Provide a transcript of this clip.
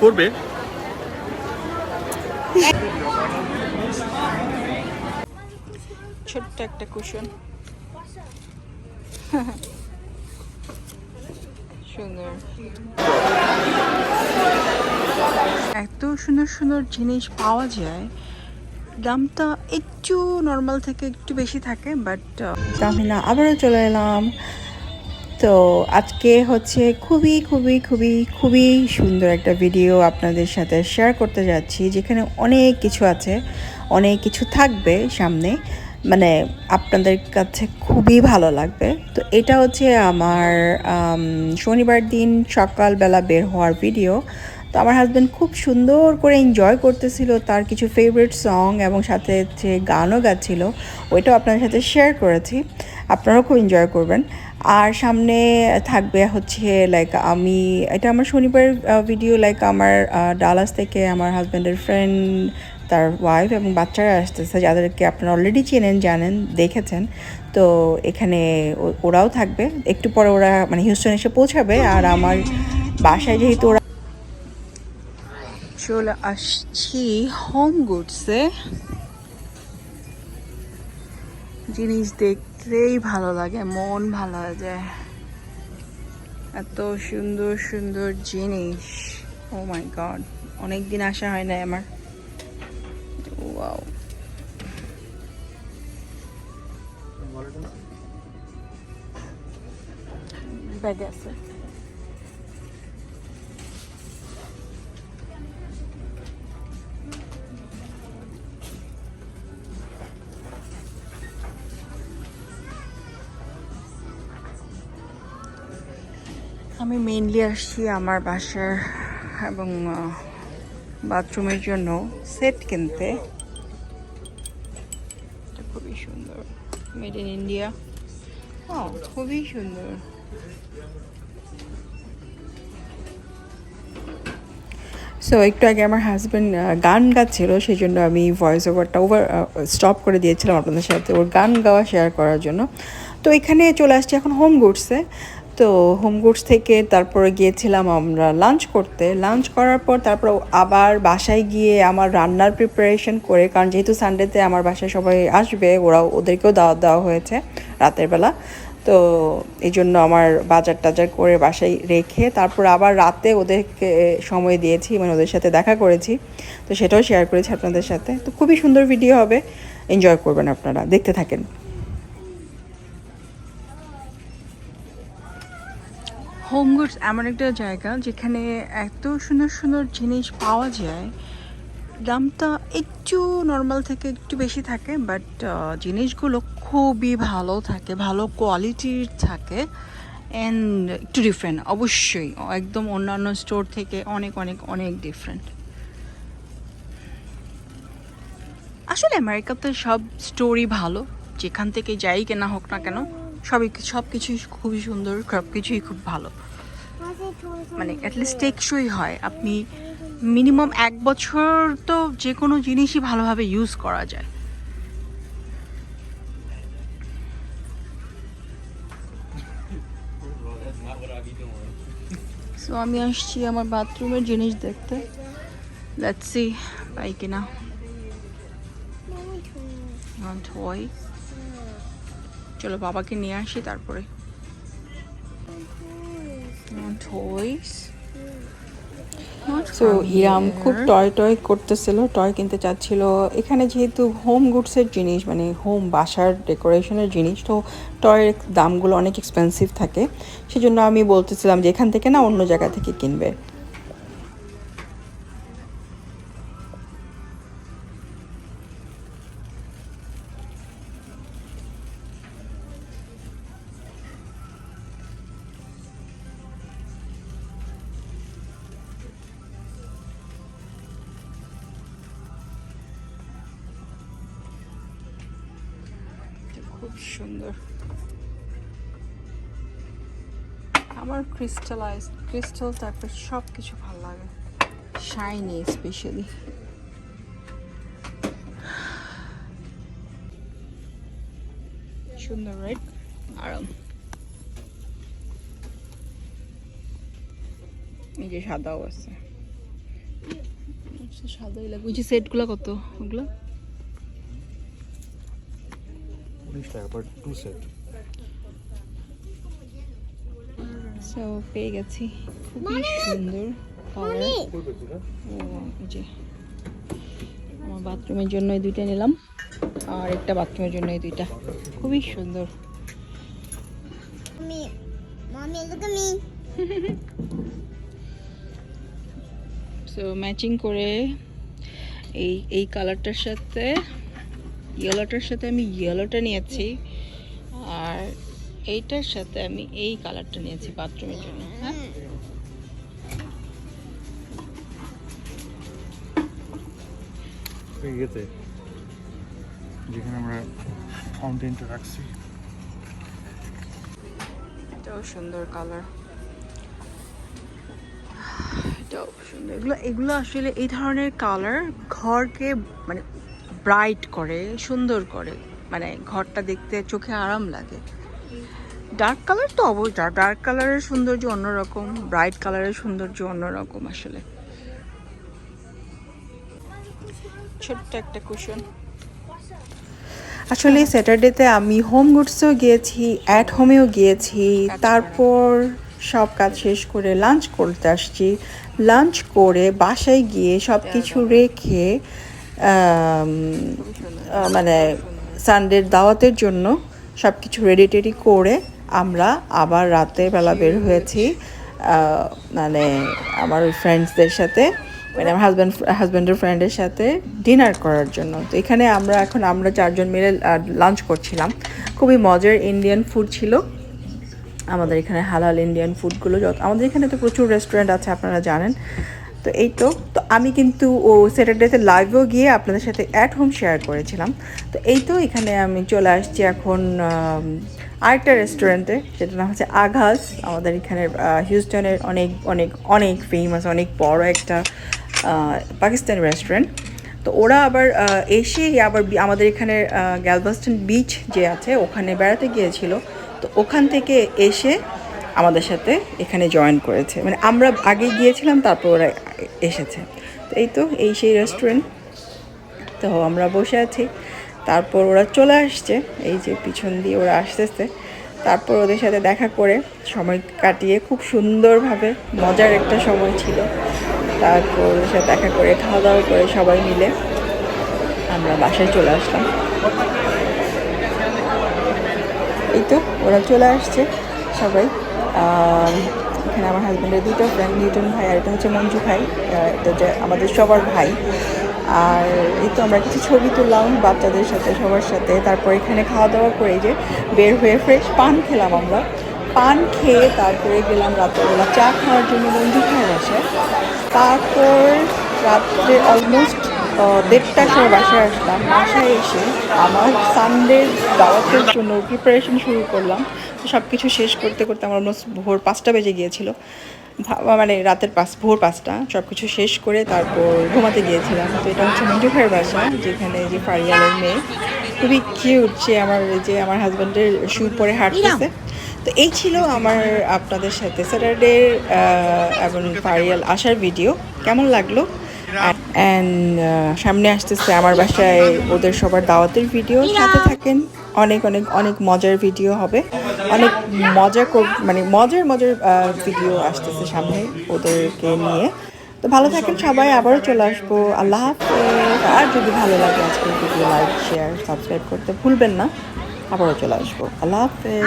করবে। ছোট্ট একটা কুশন, সুন্দর। এত সুন্দর সুন্দর জিনিস পাওয়া যায়, দামটা একটু নর্মাল থেকে একটু বেশি থাকে, বাট আমি না আবারও চলে এলাম। তো আজকে হচ্ছে খুবই খুবই খুবই খুবই সুন্দর একটা ভিডিও আপনাদের সাথে শেয়ার করতে যাচ্ছি, যেখানে অনেক কিছু আছে, অনেক কিছু থাকবে সামনে, মানে আপনাদের কাছে খুবই ভালো লাগবে। তো এটা হচ্ছে আমার শনিবার দিন সকালবেলা বের হওয়ার ভিডিও। তো আমার হাজব্যান্ড খুব সুন্দর করে এনজয় করতেছিল তার কিছু ফেভারিট সং, এবং সাথে যে গানও গাচ্ছিল, ওইটাও আপনাদের সাথে শেয়ার করেছি। আপনারাও খুব এনজয় করবেন। আর সামনে থাকবে হচ্ছে লাইক এটা আমার শনিবার ভিডিও, লাইক আমার ডালাস থেকে আমার হাজব্যান্ডের ফ্রেন্ড, তার ওয়াইফ এবং বাচ্চারা আসতেছে, যাদেরকে আপনারা অলরেডি চেনেন, জানেন, দেখেছেন। তো এখানে ওরাও থাকবে একটু পরে, ওরা মানে হিউস্টন এসে পৌঁছাবে। আর আমার বাসায় যেহেতু ওরা চলে আসছি হোম গুডসে, জিনিস দেখলেই ভালো লাগে, মন ভালো হয়ে যায়, এত সুন্দর সুন্দর জিনিস। ও মাই গড, অনেক দিন আসা হয় না আমার। ওয়াও, ব্যাগে আছে। আমি মেইনলি আসছি আমার বাসার এবং বাথরুমের জন্য সেট কিনতে। এটা খুবই সুন্দর, মেড ইন ইন্ডিয়া। ও, খুবই সুন্দর। সো একটু আগে আমার হাজব্যান্ড গান গাচ্ছিল, সেই জন্য আমি ভয়েস ওভারটা স্টপ করে দিয়েছিলাম আপনাদের সাথে ওর গান গাওয়া শেয়ার করার জন্য। তো এখানে চলে আসছি এখন হোম গুডসে। তো হোম গুডস থেকে তারপরে গিয়েছিলাম আমরা লাঞ্চ করতে। লাঞ্চ করার পর তারপর আবার বাসায় গিয়ে আমার রান্নার প্রিপারেশন করে, কারণ যেহেতু সানডেতে আমার বাসায় সবাই আসবে, ওদেরকেও দাওয়াত দেওয়া হয়েছে রাতের বেলা। তো এই জন্য আমার বাজার টাজার করে বাসায় রেখে তারপর আবার রাতে ওদেরকে সময় দিয়েছি, মানে ওদের সাথে দেখা করেছি। তো সেটাও শেয়ার করেছি আপনাদের সাথে। তো খুবই সুন্দর ভিডিও হবে, এনজয় করবেন আপনারা, দেখতে থাকেন। হোম গুডস এমন একটা জায়গা যেখানে এত সুন্দর সুন্দর জিনিস পাওয়া যায়, দামটা একটু নর্মাল থেকে একটু বেশি থাকে, বাট জিনিসগুলো খুবই ভালো থাকে, ভালো কোয়ালিটির থাকে, অ্যান্ড একটু ডিফারেন্ট অবশ্যই, একদম অন্যান্য স্টোর থেকে অনেক অনেক অনেক ডিফারেন্ট। আসলে আমেরিকাতে সব স্টোরই ভালো, যেখান থেকে যাই কেনা হোক না কেন, সব কিছুই খুবই সুন্দর, সব কিছুই খুব ভালো, মানে অ্যাটলিস্ট টেকসই হয়। আপনি মিনিমাম 1 বছর তো যে কোনো জিনিসই ভালোভাবে ইউজ করা যায়। সো আমি আসছি আমার বাথরুমের জিনিস দেখতে, লেটস সি পাই কিনা। টয়, চলো বাবাকে নিয়ে আসি তারপরে। টয়স। সো ইরাম খুব টয় করতেছিল, টয় কিনতে চাচ্ছিল। এখানে যেহেতু হোম গুডসের জিনিস, মানে হোম বাসার ডেকোরেশনের জিনিস, তো টয়ের দামগুলো অনেক এক্সপেন্সিভ থাকে, সেজন্য আমি বলতেছিলাম যে এখান থেকে না অন্য জায়গা থেকে কিনবে। খুব সুন্দর, আমার ক্রিস্টাল টাইপের সব কিছু ভালো লাগে, শাইনি স্পেশালি। সুন্দর, রাইট? আরাম, এই যে সাদাও আছে, সাদাই লাগবে। ওই যে সেটগুলো কত ওগুলো? 19 টাকা পার 2 সেট। সো পেয়ে গেছি, খুবই সুন্দর কালার। এই যে আমার বাথরুমের জন্য এই দুইটা নিলাম, আর একটা বাথরুমের জন্য এই দুইটা, খুবই সুন্দর। সো ম্যাচিং করে এই কালারটার সাথে ইয়েলোটার সাথে আমি ইয়েলোটা নিয়েছি, আর এইটার সাথে আমি এই কালারটা নিয়েছি বাথরুমের জন্য। হ্যাঁ, ইয়েতে যেখানে আমরা ফাউন্টেনটা রাখছি, এটাও সুন্দর কালার, এটাও সুন্দর। এগুলো আসলে এই ধরনের কালার ঘরকে মানে ব্রাইট করে, সুন্দর করে, মানে ঘরটা দেখতে চোখে আরাম লাগে। ডার্ক কালার তো অবশ্যই, ডার্ক কালারের সৌন্দর্য অন্যরকম, ব্রাইট কালারের সৌন্দর্য অন্যরকম। আসলে ছোট্ট একটা কুশন। আসলে স্যাটারডেতে আমি হোম গুডসও গিয়েছি, অ্যাট হোমেও গিয়েছি, তারপর সব কাজ শেষ করে লাঞ্চ করতে আসছি। লাঞ্চ করে বাসায় গিয়ে সব কিছু রেখে মানে সানডের দাওয়াতের জন্য সব কিছু রেডি টেডি করে আমরা আবার রাতে বেলা বের হয়েছি, মানে আমার ফ্রেন্ডসদের সাথে, মানে আমার হাজব্যান্ডের ফ্রেন্ডের সাথে ডিনার করার জন্য। তো এখানে আমরা 4 জন মিলে লাঞ্চ করছিলাম। খুবই মজার ইন্ডিয়ান ফুড ছিল আমাদের এখানে। হালাল ইন্ডিয়ান ফুডগুলো আমাদের এখানে তো প্রচুর রেস্টুরেন্ট আছে, আপনারা জানেন। তো এই তো আমি কিন্তু স্যাটারডেতে লাইভেও গিয়ে আপনাদের সাথে অ্যাট হোম শেয়ার করেছিলাম। তো এই তো এখানে আমি চলে আসছি এখন আরেকটা রেস্টুরেন্টে, যেটা নাম হচ্ছে আঘাস। আমাদের এখানে হিউস্টনের অনেক অনেক অনেক ফেমাস, অনেক বড় একটা পাকিস্তানি রেস্টুরেন্ট। তো ওরা আবার এসেই আবার আমাদের এখানে গ্যালভাস্টন বিচ যে আছে ওখানে বেড়াতে গিয়েছিল। তো ওখান থেকে এসে আমাদের সাথে এখানে জয়েন করেছে, মানে আমরা আগে গিয়েছিলাম তারপর ওরা এসেছে। তো এই সেই রেস্টুরেন্ট। তো আমরা বসে আছি, তারপর ওরা চলে আসছে, এই যে পিছন দিয়ে ওরা আসতেছে। তারপর ওদের সাথে দেখা করে সময় কাটিয়ে খুব সুন্দরভাবে মজার একটা সময় ছিল। তারপর ওদের সাথে দেখা করে খাওয়া দাওয়া করে সবাই মিলে আমরা বাসায় চলে আসলাম। এই তো ওরা চলে আসছে সবাই। এখানে আমার হাজব্যান্ডের 2টা ফ্রেন্ড, নিউটন ভাই আর এটা হচ্ছে মঞ্জু ভাই, এটা যে আমাদের সবার ভাই। আর এই তো আমরা কিছু ছবি তুললাম বাচ্চাদের সাথে, সবার সাথে। তারপর এখানে খাওয়া দাওয়া করে যে বের হয়ে ফ্রেশ পান খেলাম আমরা। পান খেয়ে তারপরে গেলাম রাত্রেবেলা চা খাওয়ার জন্য মঞ্জু ভাইয়ের বাসায়। তারপর রাত্রে অলমোস্ট 1:30টার সময় বাসায় আসলাম। বাসায় এসে আমার সানডের দাওয়াতের জন্য প্রিপারেশন শুরু করলাম। সব কিছু শেষ করতে করতে আমার অলমোস্ট ভোর 5টা বেজে গিয়েছিল, মানে রাতের ভোর 5টা। সব কিছু শেষ করে তারপর ঘুমাতে গিয়েছিলাম। তো এটা হচ্ছে মঞ্জু ভাইয়ের বাসা, যেখানে যে ফারিয়ালের মেয়ে, খুবই কিউট। সে আমার হাজব্যান্ডের শু পরে হাঁটতেছে। তো এই ছিল আমার আপনাদের সাথে স্যাটারডে এবং ফারিয়াল আসার ভিডিও। কেমন লাগলো? অ্যান্ড সামনে আসতেছে আমার বাসায় ওদের সবার দাওয়াতের ভিডিও। সাথে থাকেন, অনেক অনেক অনেক মজার ভিডিও হবে, অনেক মানে মজার ভিডিও আসতেছে সামনে ওদেরকে নিয়ে। তো ভালো থাকেন সবাই, আবারও চলে আসবো। আল্লাহ হাফেজ। আর যদি ভালো লাগে আজকের ভিডিও লাইক শেয়ার সাবস্ক্রাইব করতে ভুলবেন না। আবারও চলে আসবো। আল্লাহ হাফেজ।